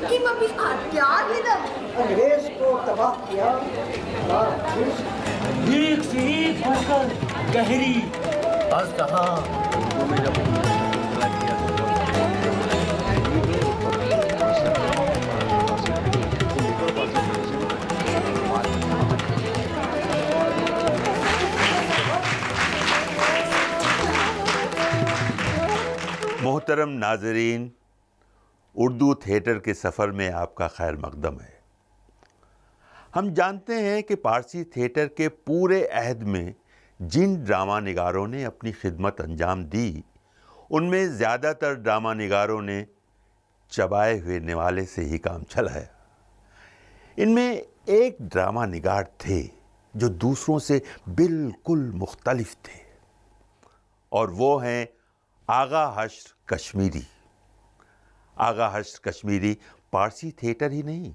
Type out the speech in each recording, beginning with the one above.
किमपि अत्याहितम्। अंग्रेज को तबाह किया, एक से एक बढ़कर गहरी अजदहा में जब मोहतरम नाजरीन, उर्दू थिएटर के सफ़र में आपका खैर मकदम है। हम जानते हैं कि पारसी थिएटर के पूरे अहद में जिन ड्रामा निगारों ने अपनी खिदमत अंजाम दी, उनमें ज़्यादातर ड्रामा निगारों ने चबाए हुए निवाले से ही काम चलाया। इनमें एक ड्रामा निगार थे जो दूसरों से बिल्कुल मुख्तलिफ थे, और वो हैं आगा हश्र कश्मीरी। आगा हश्र कश्मीरी पारसी थिएटर ही नहीं,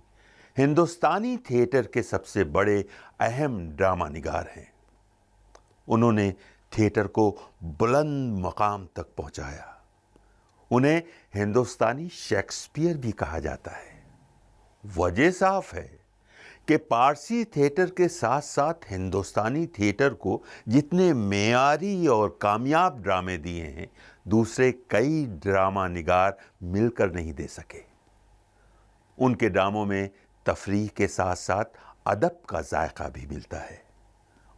हिंदुस्तानी थिएटर के सबसे बड़े अहम ड्रामा निगार हैं। उन्होंने थिएटर को बुलंद मकाम तक पहुंचाया। उन्हें हिंदुस्तानी शेक्सपियर भी कहा जाता है। वजह साफ है कि पारसी थिएटर के साथ साथ हिंदुस्तानी थिएटर को जितने मेयारी और कामयाब ड्रामे दिए हैं, दूसरे कई ड्रामा निगार मिलकर नहीं दे सके। उनके ड्रामों में तफरीह के साथ साथ अदब का जायका भी मिलता है।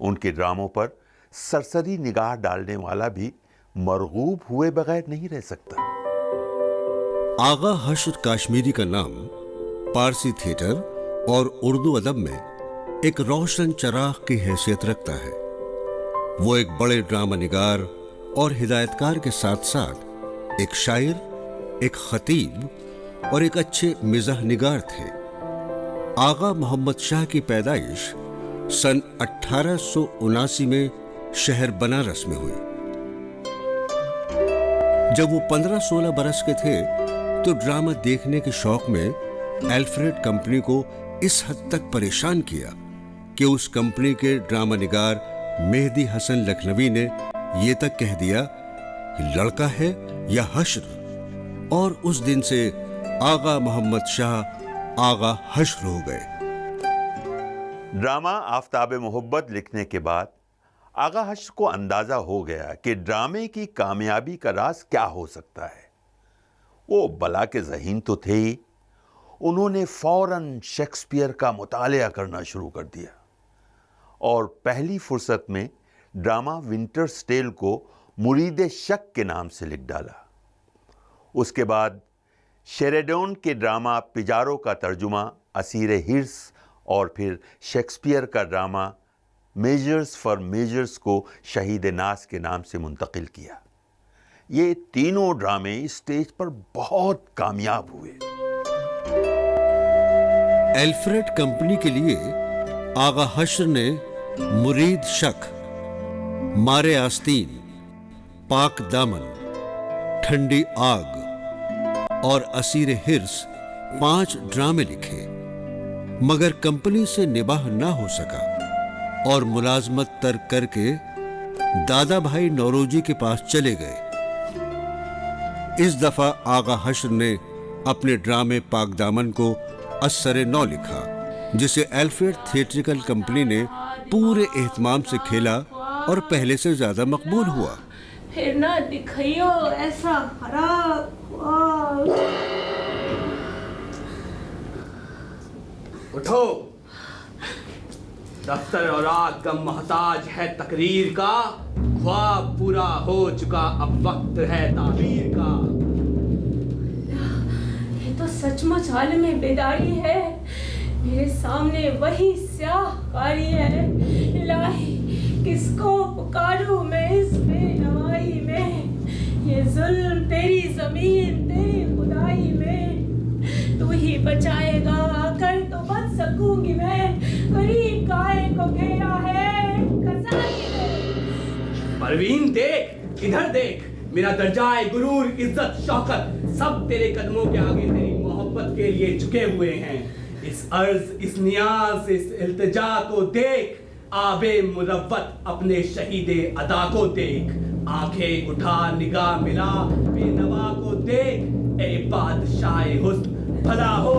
उनके ड्रामों पर सरसरी निगाह डालने वाला भी मरगूब हुए बगैर नहीं रह सकता। आगा हश्र कश्मीरी का नाम पारसी थिएटर और उर्दू अदब में एक रोशन चराग की हैसियत रखता है। वो एक बड़े ड्रामा निगार और हिदायतकार के साथ साथ एक शायर, एक खतीब और एक अच्छे मिजाह निगार थे। आगा मोहम्मद शाह की पैदाइश सन 1879 में शहर बनारस में हुई। जब वो 15-16 बरस के थे तो ड्रामा देखने के शौक में एल्फ्रेड कंपनी को इस हद तक परेशान किया कि उस कंपनी के ड्रामा निगार मेहदी हसन लखनवी ने ये तक कह दिया कि लड़का है या हश्र, और उस दिन से आगा मोहम्मद शाह आगा हश्र हो गए। ड्रामा आफताब मोहब्बत लिखने के बाद आगा हश्र को अंदाजा हो गया कि ड्रामे की कामयाबी का राज क्या हो सकता है। वो बला के ज़हीन तो थे ही, उन्होंने फौरन शेक्सपियर का मुतालिया करना शुरू कर दिया और पहली फुर्सत में ड्रामा विंटर्स टेल को मुरीद शक के नाम से लिख डाला। उसके बाद शेरेडोन के ड्रामा पिजारो का तर्जुमा असीर हिर्स और फिर शेक्सपियर का ड्रामा मेजर्स फॉर मेजर्स को शहीद नास के नाम से मुंतकिल किया। ये तीनों ड्रामे स्टेज पर बहुत कामयाब हुए। एल्फ्रेड कंपनी के लिए आगा हश्र ने मुरीद शक, मारे आस्तीन, पाक दामन, ठंडी आग और असीर हिर्स 5 ड्रामे लिखे, मगर कंपनी से निबाह ना हो सका और मुलाजमत तर्क करके दादा भाई नौरोजी के पास चले गए। इस दफा आगा हश्र ने अपने ड्रामे पाक दामन को असरे नौ लिखा, जिसे एल्फ्रेड थिएट्रिकल कंपनी ने पूरे एहतमाम से खेला और पहले से ज्यादा मकबूल हुआ। फिर ना दिखाइयो ऐसा खराब। उठो, दफ्तर और रात का मोहताज है तकरीर का, ख्वाब पूरा हो चुका अब वक्त है ताबीर का। ये तो सचमुच आलम बेदारी है, मेरे सामने वही स्याह कारी है। इलाही किसको पुकारूं मैं इस बेनवाई में, ये जुल्म तेरी जमीन तेरी खुदाई में, तू ही बचाएगा आकर तो बच सकूंगी मैं, गरीब गाय को घेरा है खजाने में। परवीन देख, इधर देख, मेरा दर्जाए गुरूर इज्जत शौकत सब तेरे कदमों के आगे तेरी मोहब्बत के लिए झुके हुए हैं। इस अर्ज, इस नियाज, इस इल्तिजा को देख, आबे मुरव्वत अपने शहीदे अदा को देख, आंखें उठा निगाह मिला बेनवा को देख, ए बादशाह हुस्न भला हो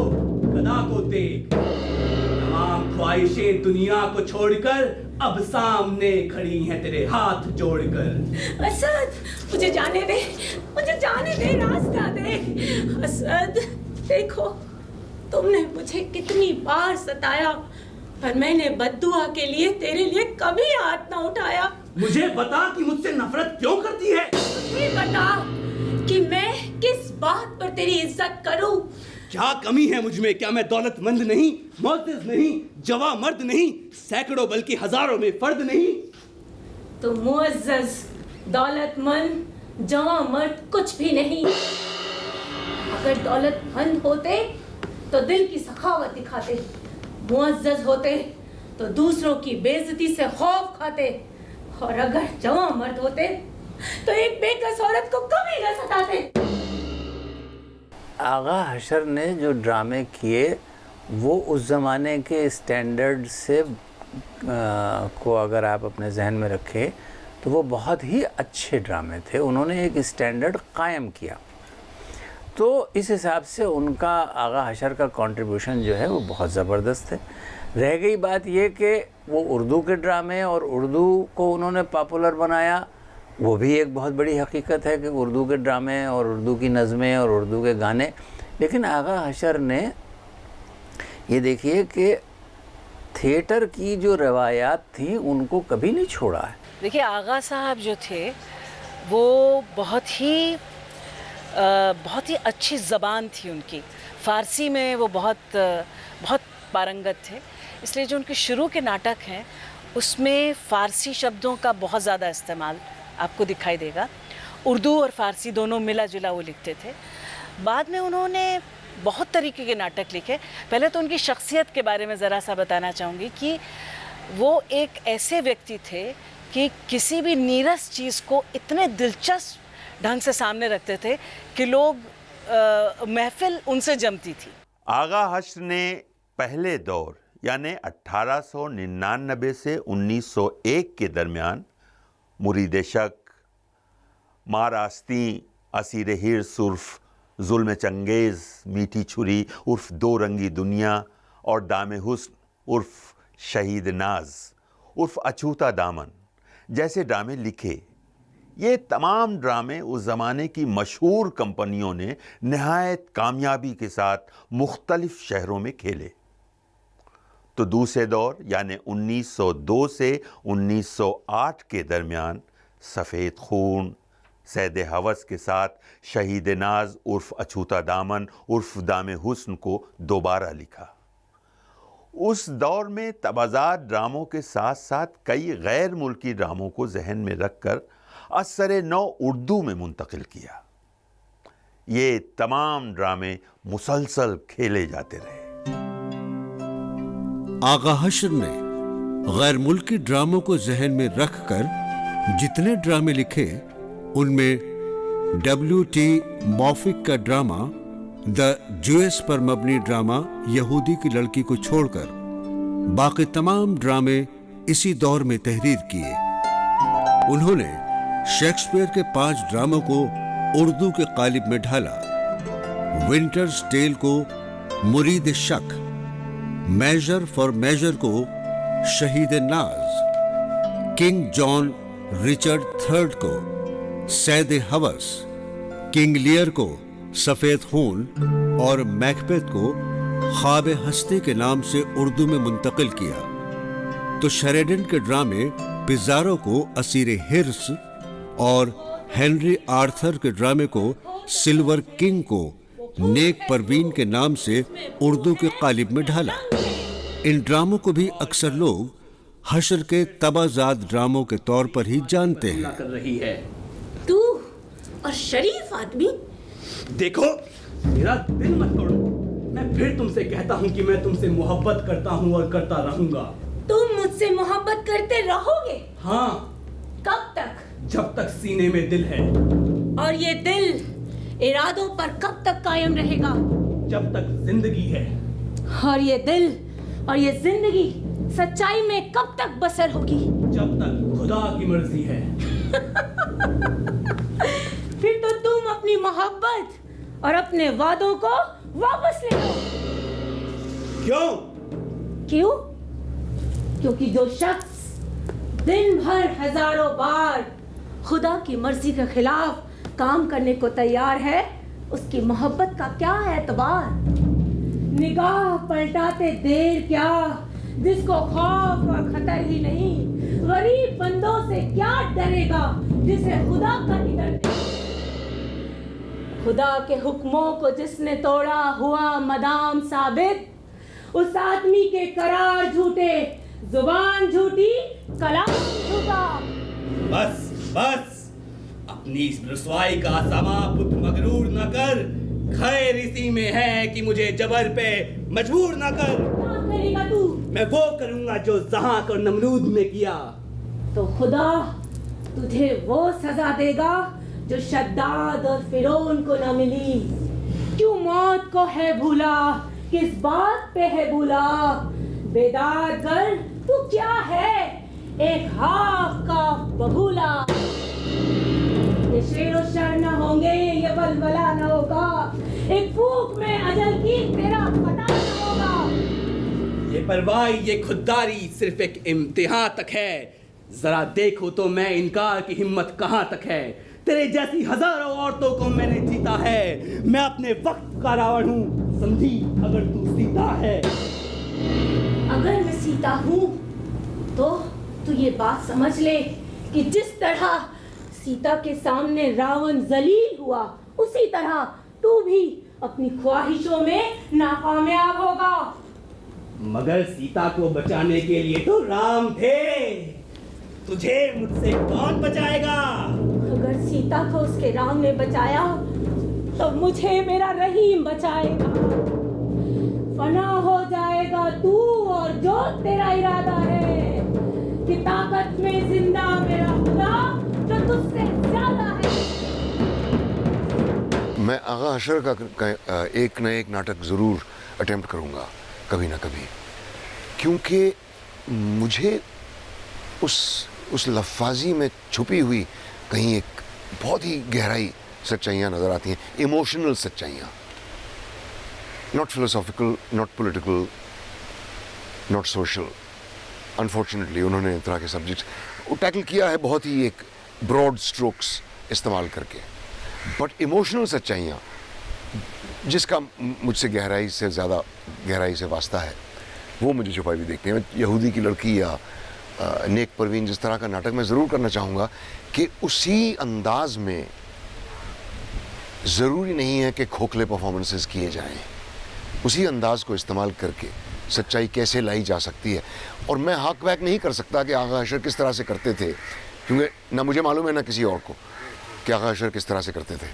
देख, तमाम ख्वाहिशें दुनिया को छोड़कर अब सामने खड़ी हैं तेरे हाथ जोड़कर। असद, मुझे जाने दे, मुझे जाने दे, रास्ता दे। असद, देखो तुमने मुझे कितनी बार सताया, पर मैंने बद्दुआ के लिए तेरे लिए कभी हाथ ना उठाया। मुझे बता कि मुझसे नफरत क्यों करती है? मुझे बता कि मैं किस बात पर तेरी इज्जत करूं। क्या कमी है मुझ में? क्या मैं दौलतमंद नहीं, मुअज़्ज़ज़ नहीं, जवा मर्द नहीं, सैकड़ों बल्कि हजारों में फर्द नहीं? तो मुअज़्ज़ज़, दौलतमंद, जवा मर्द कुछ भी नहीं। अगर दौलतमंद होते तो दिल की सखावत दिखाते, मुअज़्ज़ज़ होते तो दूसरों की बेइज्जती से खौफ खाते, और अगर जवा मर्द होते तो एक बेकस औरत को कभी न सताते। आगा हशर ने जो ड्रामे किए वो उस ज़माने के स्टैंडर्ड से को अगर आप अपने जहन में रखें तो वो बहुत ही अच्छे ड्रामे थे। उन्होंने एक स्टैंडर्ड कायम किया, तो इस हिसाब से उनका आगा हशर का कंट्रीब्यूशन जो है वो बहुत ज़बरदस्त है। रह गई बात ये कि वो उर्दू के ड्रामे और उर्दू को उन्होंने पॉपुलर बनाया, वो भी एक बहुत बड़ी हकीकत है कि उर्दू के ड्रामे और उर्दू की नज़में और उर्दू के गाने। लेकिन आगा हशर ने ये देखिए कि थिएटर की जो रवायात थी उनको कभी नहीं छोड़ा है। देखिए, आगा साहब जो थे वो बहुत ही अच्छी ज़बान थी उनकी। फ़ारसी में वो बहुत पारंगत थे, इसलिए जो उनके शुरू के नाटक हैं उसमें फ़ारसी शब्दों का बहुत ज़्यादा इस्तेमाल आपको दिखाई देगा। उर्दू और फ़ारसी दोनों मिला जुला वो लिखते थे। बाद में उन्होंने बहुत तरीके के नाटक लिखे। पहले तो उनकी शख्सियत के बारे में ज़रा सा बताना चाहूँगी कि वो एक ऐसे व्यक्ति थे कि किसी भी नीरस चीज़ को इतने दिलचस्प ढंग से सामने रखते थे कि लोग महफिल उनसे जमती थी। आगा हशर ने पहले दौर यानी 1899 से 1901 के दरमियान मुरीद शक, मार आस्तीं, असीर हिर्स उर्फ जुल्म चंगेज़, मीठी छुरी उर्फ दो रंगी दुनिया और दाम हुस्न उर्फ शहीद नाज उर्फ अछूता दामन जैसे ड्रामे लिखे। ये तमाम ड्रामे उस ज़माने की मशहूर कंपनियों ने नहायत कामयाबी के साथ मुख्तलिफ शहरों में खेले। तो दूसरे दौर यानी 1902 से 1908 के दरमियान सफ़ेद खून, सैद हवस के साथ शहीद नाज उर्फ अछूता दामन उर्फ दाम हुस्न को दोबारा लिखा। उस दौर में तबाज़ात ड्रामों के साथ साथ कई गैर मुल्की ड्रामों को जहन में रखकर असर नौ उर्दू में मुंतकिल किया। ये तमाम ड्रामे मुसलसल खेले जाते रहे। आगा हशर ने गैर मुल्की ड्रामों को जहन में रखकर जितने ड्रामे लिखे उनमें W.T. मॉफिक का ड्रामा द जूएस पर मबनी ड्रामा यहूदी की लड़की को छोड़कर बाकी तमाम ड्रामे इसी दौर में तहरीर किए। उन्होंने शेक्सपियर के 5 ड्रामों को उर्दू के कालिब में ढाला। विंटर्स टेल को मुरीद शक, मेजर फॉर मेजर को शहीद नाज, किंग जॉन रिचर्ड III को सैद हवस, किंग लियर को सफेद खून और मैकबेथ को ख्वाब हस्ती के नाम से उर्दू में मुंतकिल किया। तो शेरिडन के ड्रामे पिज़ारो को असीर हिर्स और हेनरी आर्थर के ड्रामे को सिल्वर किंग को नेक परवीन के नाम से उर्दू के कालिब में ढाला। इन ड्रामों को भी अक्सर लोग हशर के तबाज़ात ड्रामों के तौर पर ही जानते हैं। कर रही है तू और शरीफ आदमी। देखो, मेरा दिल मत तोड़ो। मैं फिर तुमसे कहता हूँ कि मैं तुमसे मोहब्बत करता हूँ और करता रहूंगा। तुम मुझसे मोहब्बत करते रहोगे? हाँ। कब तक? जब तक सीने में दिल है। और ये दिल इरादों पर कब तक कायम रहेगा? जब तक जिंदगी है। और ये दिल और ये जिंदगी सच्चाई में कब तक बसर होगी? जब तक खुदा की मर्जी है। फिर तो तुम अपनी मोहब्बत और अपने वादों को वापस ले लो। क्यों? क्यों? क्योंकि जो शख्स दिन भर हजारों बार खुदा की मर्जी के खिलाफ काम करने को तैयार है, उसकी मोहब्बत का क्या एतबार? निगाह पलटाते देर क्या, जिसको खौफ और खतर ही नहीं, गरीब बंदों से क्या डरेगा जिसे खुदा का ही डर नहीं। खुदा के हुक्मों को जिसने तोड़ा हुआ मदाम साबित, उस आदमी के करार झूठे, जुबान झूठी, कलाम झूठा। बस बस, अपनी इस रुसवाई का समा पुत्र मगरूर न कर। खैर इसी में है कि मुझे जबर पे मजबूर न कर। क्या करेगा तू? मैं वो करूंगा जो ज़हाक और नमरूद ने किया। तो खुदा तुझे वो सजा देगा जो शद्दाद और फिरौन को न मिली। क्यों मौत को है भूला, किस बात पे है भूला? बेदार कर तू क्या है, एक हाफ का बबूला। ये शेरो शर न होंगे, ये बलबला न होगा, एक फूक में अजल की तेरा पता न होगा। ये परवाह, ये खुददारी सिर्फ एक इम्तिहान तक है। जरा देखो तो मैं इनकार की हिम्मत कहाँ तक है। तेरे जैसी हजारों औरतों को मैंने जीता है। मैं अपने वक्त का रावण हूँ, समझी अगर तू सीता है। अगर मैं सीता हूँ तो तू ये बात समझ ले कि जिस तरह सीता के सामने रावण जलील हुआ, उसी तरह तू भी अपनी ख्वाहिशों में नाकामयाब होगा। मगर सीता को बचाने के लिए तो राम थे। तुझे मुझसे कौन बचाएगा? अगर सीता को उसके राम ने बचाया तो मुझे मेरा रहीम बचाएगा। फना हो जाएगा तू और जो तेरा इरादा है, कि ताकत में जिंदा मेरा खुदा जो तुझसे ज्यादा है। मैं आगा हशर का एक न एक नाटक ज़रूर अटेम्प्ट करूँगा कभी ना कभी, क्योंकि मुझे उस लफ्ज़ी में छुपी हुई कहीं एक बहुत ही गहराई सच्चाइयाँ नज़र आती हैं, इमोशनल सच्चाइयाँ, not philosophical, not political, not social. Unfortunately उन्होंने इस तरह के सब्जेक्ट्स टैकल किया है बहुत ही एक ब्रॉड स्ट्रोक्स इस्तेमाल करके, बट इमोशनल सच्चाइयाँ जिसका मुझसे गहराई से ज़्यादा गहराई से वास्ता है, वो मुझे छुपाई हुई देखते हैं। यहूदी की लड़की या नेक परवीन जिस तरह का नाटक मैं ज़रूर करना चाहूँगा कि उसी अंदाज में, ज़रूरी नहीं है कि खोखले परफॉर्मेंसेस किए जाएं, उसी अंदाज को इस्तेमाल करके सच्चाई कैसे लाई जा सकती है। और मैं हाक बैक नहीं कर सकता कि आगा हशर किस तरह से करते थे, क्योंकि ना मुझे मालूम है ना किसी और को कि आगा हशर किस तरह से करते थे।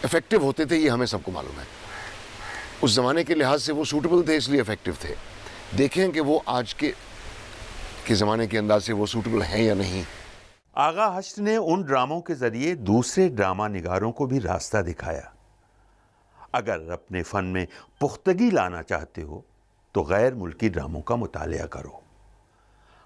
इफ़ेक्टिव होते थे ये हमें सबको मालूम है। उस ज़माने के लिहाज से वो सूटेबल थे, इसलिए इफ़ेक्टिव थे। देखें कि वो आज के ज़माने के अंदाज से वो सूटेबल हैं या नहीं। आगा हश्र ने उन ड्रामों के ज़रिए दूसरे ड्रामा निगारों को भी रास्ता दिखाया। अगर अपने फ़न में पुख्तगी लाना चाहते हो तो गैर मुल्की ड्रामों का मुतालिया करो।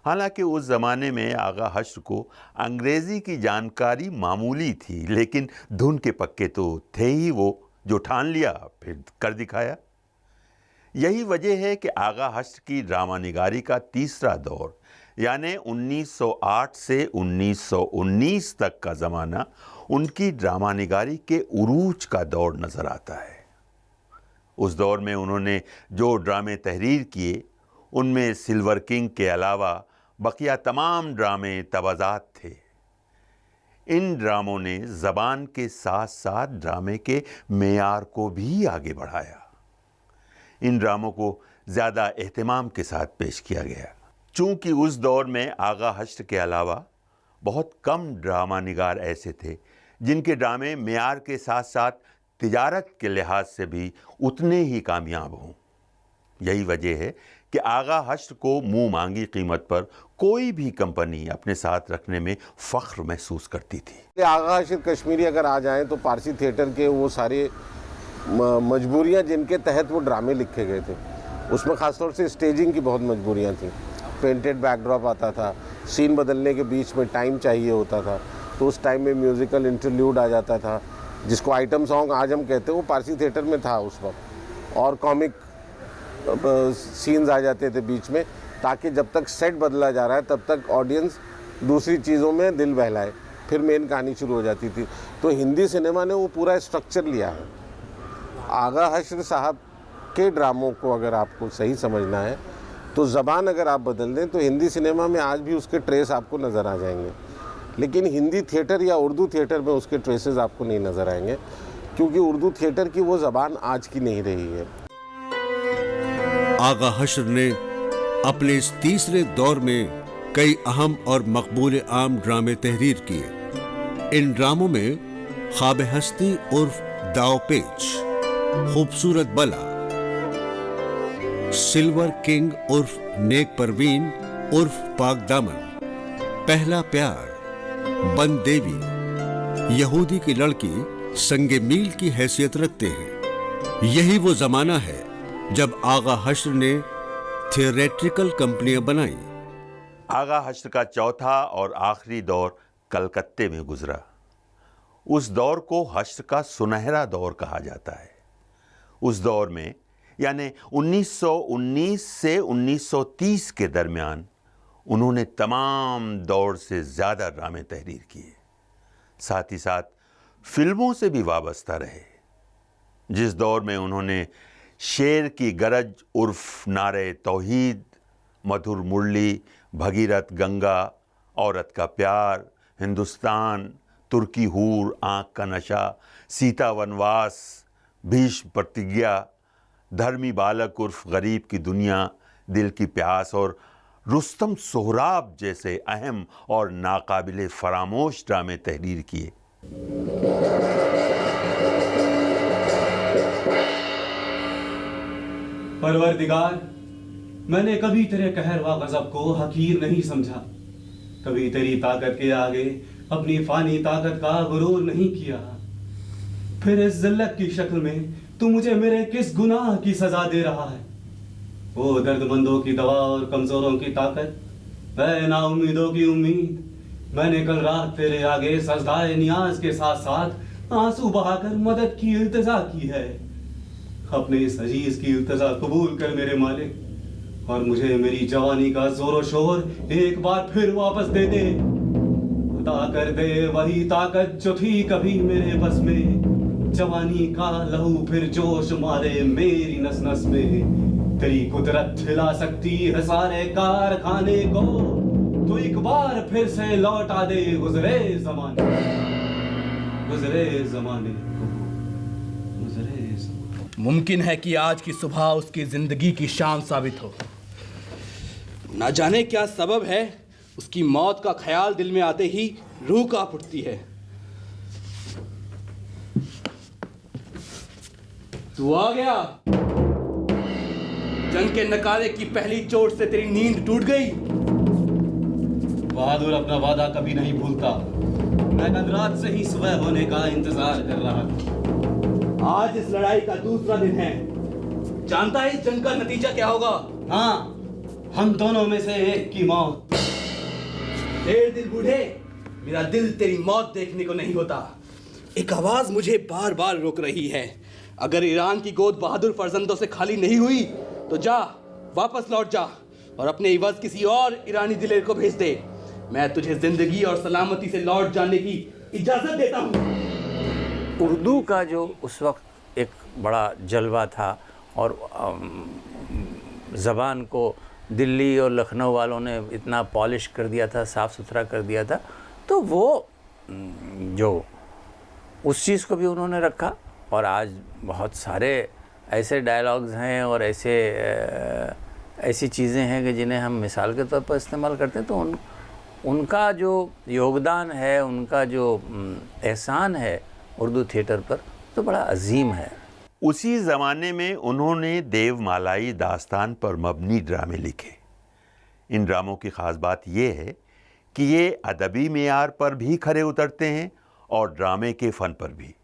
हालांकि उस ज़माने में आगा हश्र को अंग्रेज़ी की जानकारी मामूली थी, लेकिन धुन के पक्के तो थे ही वो, जो ठान लिया फिर कर दिखाया। यही वजह है कि आगा हश्र की ड्रामा निगारी का तीसरा दौर, यानी 1908 से 1919 तक का ज़माना, उनकी ड्रामा निगारी के उरूज का दौर नज़र आता है। उस दौर में उन्होंने जो ड्रामे तहरीर किए, उनमें सिल्वर किंग के अलावा बकिया तमाम ड्रामे तवाज़ात थे। इन ड्रामों ने ज़बान के साथ साथ ड्रामे के मेयार को भी आगे बढ़ाया। इन ड्रामों को ज़्यादा एहतमाम के साथ पेश किया गया। चूँकि उस दौर में आगा हश्र के अलावा बहुत कम ड्रामा निगार ऐसे थे जिनके ड्रामे मेयार के साथ साथ तिजारत के लिहाज से भी उतने ही कामयाब हों। यही वजह है कि आगा हश्र को मुँह मांगी कीमत पर कोई भी कंपनी अपने साथ रखने में फ़ख्र महसूस करती थी। आगा हश्र कश्मीरी अगर आ जाएं तो पारसी थिएटर के वो सारे मजबूरियां जिनके तहत वो ड्रामे लिखे गए थे, उसमें ख़ासतौर से स्टेजिंग की बहुत मजबूरियां थी। पेंटेड बैकड्रॉप आता था, सीन बदलने के बीच में टाइम चाहिए होता था, तो उस टाइम में म्यूज़िकल इंटरल्यूड आ जाता था, जिसको आइटम सॉन्ग आज हम कहते हैं, वो पारसी थिएटर में था उस वक्त। और कॉमिक सीन्स आ जाते थे बीच में, ताकि जब तक सेट बदला जा रहा है तब तक ऑडियंस दूसरी चीज़ों में दिल बहलाए, फिर मेन कहानी शुरू हो जाती थी। तो हिंदी सिनेमा ने वो पूरा स्ट्रक्चर लिया है। आगा हश्र साहब के ड्रामों को अगर आपको सही समझना है तो ज़बान अगर आप बदल दें तो हिंदी सिनेमा में आज भी उसके ट्रेस आपको नज़र आ जाएंगे, लेकिन हिंदी थिएटर या उर्दू थिएटर में उसके ट्रेसेस आपको नहीं नज़र आएंगे, क्योंकि उर्दू थिएटर की वो ज़बान आज की नहीं रही है। आगा हश्र ने अपने इस तीसरे दौर में कई अहम और मकबूल आम ड्रामे तहरीर किए। इन ड्रामों में ख्वाब हस्ती उर्फ दाव पेच, खूबसूरत बला, सिल्वर किंग उर्फ नेक परवीन उर्फ पाक दामन, पहला प्यार, बंद देवी, यहूदी की लड़की संगे मील की हैसियत रखते हैं। यही वो जमाना है जब आगा हश्र ने थिएट्रिकल कंपनियां बनाई। आगा हश्र का चौथा और आखिरी दौर कलकत्ते में गुजरा। उस दौर को हश्र का सुनहरा दौर कहा जाता है। उस दौर में यानी 1919 से 1930 के दरमियान उन्होंने तमाम दौर से ज़्यादा ड्रामे तहरीर किए। साथ ही साथ फिल्मों से भी वाबस्ता रहे। जिस दौर में उन्होंने शेर की गरज उर्फ नारे तौहीद, मधुर मुरली, भगीरथ गंगा, औरत का प्यार, हिंदुस्तान, तुर्की हूर, आँख का नशा, सीता वनवास, भीष्म प्रतिज्ञा, धर्मी बालक उर्फ गरीब की दुनिया, दिल की प्यास और रुस्तम सोहराब जैसे अहम और नाकाबिले फरामोश ड्रामे तहरीर किए। परवरदिगार, मैंने कभी तेरे कहर व गज़ब को हकीर नहीं समझा, कभी तेरी ताकत के आगे अपनी फानी ताकत का गुरूर नहीं किया। फिर इस जिल्लत की शक्ल में तू मुझे मेरे किस गुनाह की सजा दे रहा है? वो दर्दमंदों की दवा और कमजोरों की ताकत, ऐ नाउमीदों की उम्मीद, मैंने कल रात तेरे आगे सजदाए नियाज के साथ साथ आंसू बहाकर मदद की इल्तिजा की है। अपने इस अजीज की इल्तिजा कबूल कर मेरे मालिक, और मुझे मेरी जवानी का जोर शोर एक बार फिर वापस दे दे। अता कर दे वही ताकत जो थी कभी मेरे बस में, जवानी का लहू फिर जोश मारे मेरी नस नस में। तेरी कुदरत हिला सकती है सारे कारखाने को, तो एक बार फिर से लौटा दे गुजरे जमाने, गुजरे जमाने को, गुजरे जमाने। मुमकिन है कि आज की सुबह उसकी जिंदगी की शाम साबित हो। ना जाने क्या सबब है, उसकी मौत का ख्याल दिल में आते ही रूह कांप उठती है। तू आ गया। जंग के नकारे की पहली चोट से तेरी नींद टूट गई। बहादुर अपना वादा कभी नहीं भूलता। मैं कल रात से ही सुबह होने का इंतजार कर रहा था। आज इस लड़ाई का दूसरा दिन है। जानता है इस जंग का नतीजा क्या होगा? हाँ, हम दोनों में से एक की मौत। देर दिल बूढ़े, मेरा दिल तेरी मौत देखने को नहीं होता। एक आवाज मुझे बार बार रोक रही है। अगर ईरान की गोद बहादुर फर्जंदों से खाली नहीं हुई तो जा, वापस लौट जा और अपने इवज किसी और ईरानी दिलेर को भेज दे। मैं तुझे जिंदगी और सलामती से लौट जाने की इजाजत देता हूँ। उर्दू का जो उस वक्त एक बड़ा जलवा था और ज़बान को दिल्ली और लखनऊ वालों ने इतना पॉलिश कर दिया था, साफ़ सुथरा कर दिया था, तो वो जो उस चीज़ को भी उन्होंने रखा। और आज बहुत सारे ऐसे डायलॉग्स हैं और ऐसी चीज़ें हैं कि जिन्हें हम मिसाल के तौर पर इस्तेमाल करते हैं, तो उनका जो योगदान है, उनका जो एहसान है उर्दू थिएटर पर, तो बड़ा अजीम है। उसी ज़माने में उन्होंने देवमालाई दास्तान पर मबनी ड्रामे लिखे। इन ड्रामों की ख़ास बात यह है कि ये अदबी मेयार पर भी खरे उतरते हैं और ड्रामे के फ़न पर भी।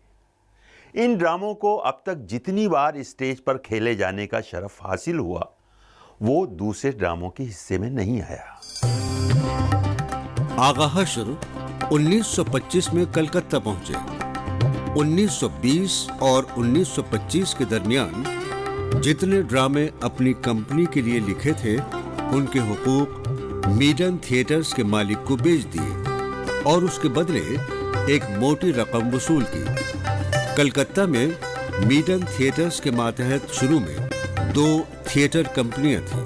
इन ड्रामों को अब तक जितनी बार स्टेज पर खेले जाने का शरफ हासिल हुआ, वो दूसरे ड्रामों के हिस्से में नहीं आया। आगा हश्र 1925 में कलकत्ता पहुंचे। 1920 और 1925 के दरमियान जितने ड्रामे अपनी कंपनी के लिए लिखे थे उनके हुकूक मीडन थिएटर्स के मालिक को बेच दिए और उसके बदले एक मोटी रकम वसूल की। कलकत्ता में मीडन थिएटर्स के मातहत शुरू में 2 थिएटर कंपनियां थीं,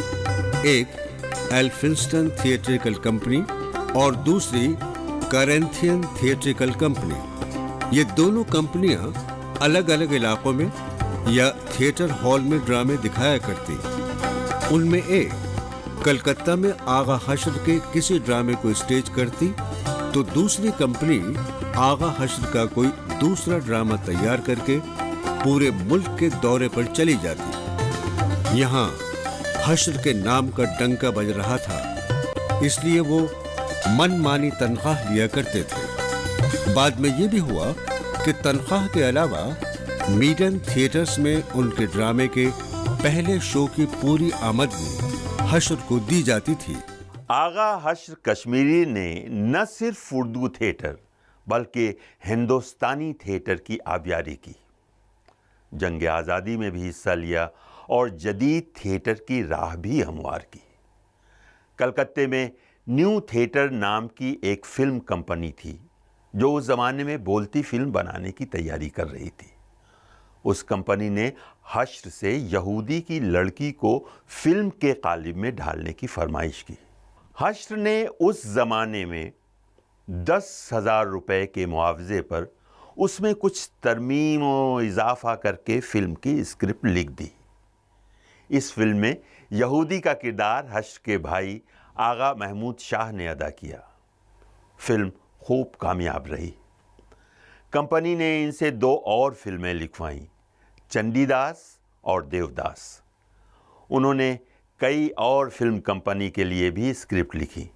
एक एल्फिंस्टन थिएट्रिकल कंपनी और दूसरी करेंथियन थिएट्रिकल कंपनी। ये दोनों कंपनियां अलग अलग इलाकों में या थिएटर हॉल में ड्रामे दिखाया करती। उनमें एक कलकत्ता में आगा हश्र के किसी ड्रामे को स्टेज करती तो दूसरी कंपनी आगा हश्र का कोई दूसरा ड्रामा तैयार करके पूरे मुल्क के दौरे पर चली जाती। यहाँ हश्र के नाम का डंका बज रहा था, इसलिए वो मनमानी तनख्वाह लिया करते थे। बाद में ये भी हुआ कि तनख्वाह के अलावा मीडन थिएटर्स में उनके ड्रामे के पहले शो की पूरी आमदनी हश्र को दी जाती थी। आगा हश्र कश्मीरी ने न सिर्फ उर्दू थिएटर बल्कि हिंदुस्तानी थिएटर की आबियारी की, जंग आज़ादी में भी हिस्सा लिया और जदीद थिएटर की राह भी हमवार की। कलकत्ते में न्यू थिएटर नाम की एक फिल्म कंपनी थी जो उस ज़माने में बोलती फिल्म बनाने की तैयारी कर रही थी। उस कंपनी ने हश्र से यहूदी की लड़की को फिल्म के कालिब में ढालने की फरमाइश की। हश्र ने उस ज़माने में 10,000 रुपए के मुआवजे पर उसमें कुछ तरमीम और इजाफा करके फिल्म की स्क्रिप्ट लिख दी। इस फिल्म में यहूदी का किरदार हश्र के भाई आगा महमूद शाह ने अदा किया। फिल्म खूब कामयाब रही। कंपनी ने इनसे 2 और फिल्में लिखवाईं, चंडीदास और देवदास। उन्होंने कई और फिल्म कंपनी के लिए भी स्क्रिप्ट लिखी,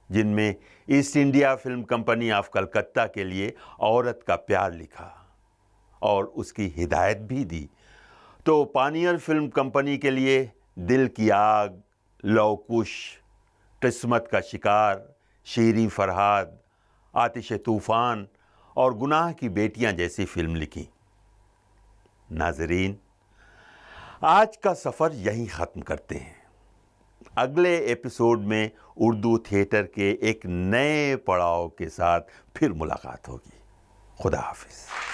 जिनमें east India film company of Calcutta के लिए औरत का प्यार लिखा और उसकी हिदायत भी दी, तो पानियर फिल्म कंपनी के लिए दिल की आग, लौकुश, किस्मत का शिकार, शीरी फरहाद, आतिश तूफ़ान और गुनाह की बेटियां जैसी फिल्म लिखी। नाजरीन, आज का सफ़र यहीं ख़त्म करते हैं। अगले एपिसोड में उर्दू थिएटर के एक नए पड़ाव के साथ फिर मुलाकात होगी। खुदा हाफिज़।